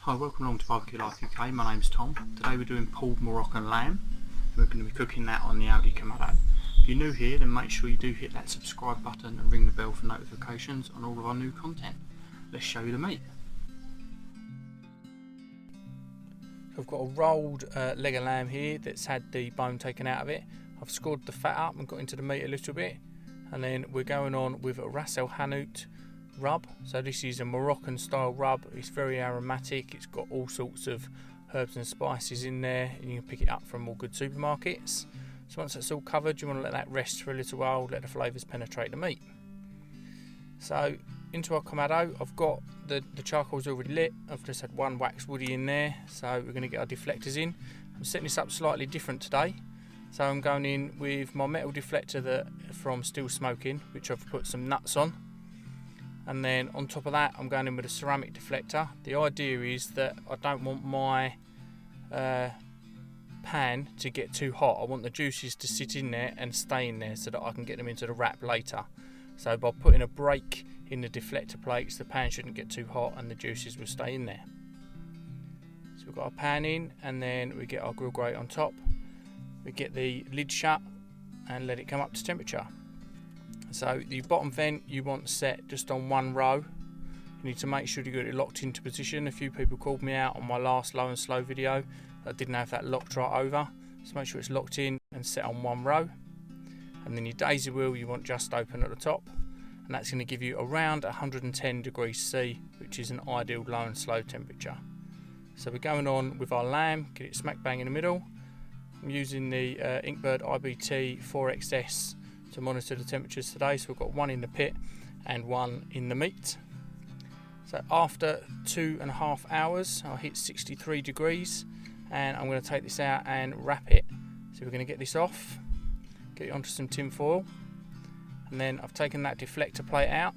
Hi, welcome along to Barbecue Life UK. My name's Tom. Today we're doing pulled Moroccan lamb. We're going to be cooking that on the Aldi Kamado. If you're new here, then make sure you do hit that subscribe button and ring the bell for notifications on all of our new content. Let's show you the meat. I've got a rolled leg of lamb here that's had the bone taken out of it. I've scored the fat up and got into the meat a little bit, and then we're going on with a ras el hanout rub. So this is a Moroccan style rub. It's very aromatic. It's got all sorts of herbs and spices in there, and you can pick it up from all good supermarkets. So once that's all covered, you want to let that rest for a little while, let the flavours penetrate the meat. So into our Kamado, I've got the charcoal's already lit. I've just had one wax Woodie in there, so we're going to get our deflectors in. I'm setting this up slightly different today. So I'm going in with my metal deflector from Still Smoking, which I've put some nuts on. And then on top of that, I'm going in with a ceramic deflector. The idea is that I don't want my pan to get too hot. I want the juices to sit in there and stay in there so that I can get them into the wrap later. So by putting a break in the deflector plates, the pan shouldn't get too hot and the juices will stay in there. So we've got our pan in, and then we get our grill grate on top. We get the lid shut and let it come up to temperature. So the bottom vent you want set just on one row. You need to make sure you get it locked into position. A few people called me out on my last low and slow video that didn't have that locked right over. So make sure it's locked in and set on one row. And then your daisy wheel you want just open at the top. And that's going to give you around 110 degrees C, which is an ideal low and slow temperature. So we're going on with our lamb, get it smack bang in the middle. I'm using the Inkbird IBT 4XS to monitor the temperatures today, so we've got one in the pit and one in the meat. So after 2.5 hours, I'll hit 63 degrees, and I'm going to take this out and wrap it. So we're going to get this off, get it onto some tin foil, and then I've taken that deflector plate out.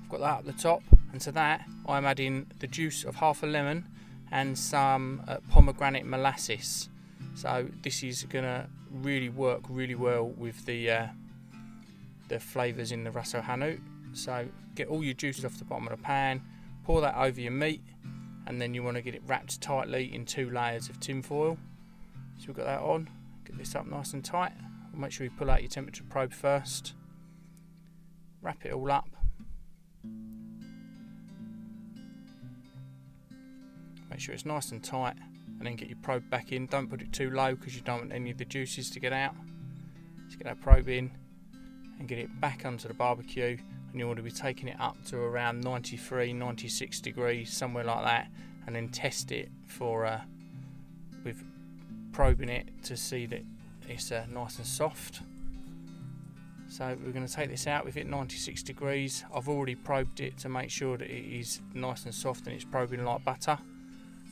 I've got that up the top, and to that I'm adding the juice of half a lemon and some pomegranate molasses. So this is going to really work really well with the flavours in the ras el hanout. So get all your juices off the bottom of the pan, pour that over your meat, and then you want to get it wrapped tightly in 2 layers of tin foil. So we've got that on, get this up nice and tight. Make sure you pull out your temperature probe first, wrap it all up, make sure it's nice and tight, and then get your probe back in. Don't put it too low because you don't want any of the juices to get out. Just get that probe in and get it back onto the barbecue, and you want to be taking it up to around 93, 96 degrees, somewhere like that, and then test it for with probing it to see that it's nice and soft. So we're going to take this out with it 96 degrees. I've already probed it to make sure that it is nice and soft and it's probing like butter.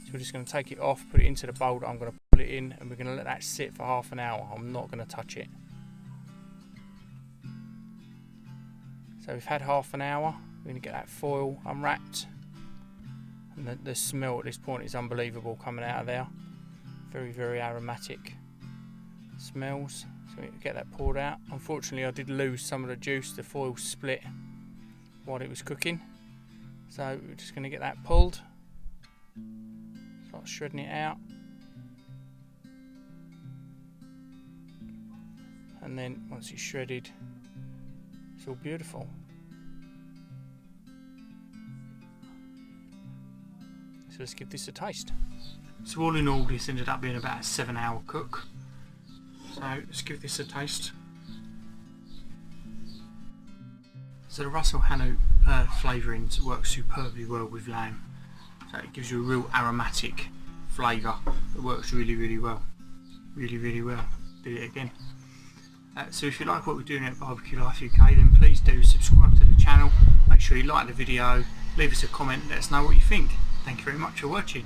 So we're just going to take it off, put it into the bowl that I'm going to pull it in, and we're going to let that sit for half an hour. I'm not going to touch it. So we've had half an hour, we're going to get that foil unwrapped, and the smell at this point is unbelievable coming out of there. Very, very aromatic smells. So we get that poured out. Unfortunately I did lose some of the juice, the foil split while it was cooking. So we're just going to get that pulled, start shredding it out, and then once it's shredded, it's all beautiful. So let's give this a taste. So all in all, this ended up being about a 7-hour cook. So let's give this a taste. So the ras el hanout flavourings work superbly well with lamb. So it gives you a real aromatic flavour that works really, really well. Really, really well. Do it again. So if you like what we're doing at Barbecue Life UK, then please do subscribe to the channel, make sure you like the video, leave us a comment, let us know what you think. Thank you very much for watching.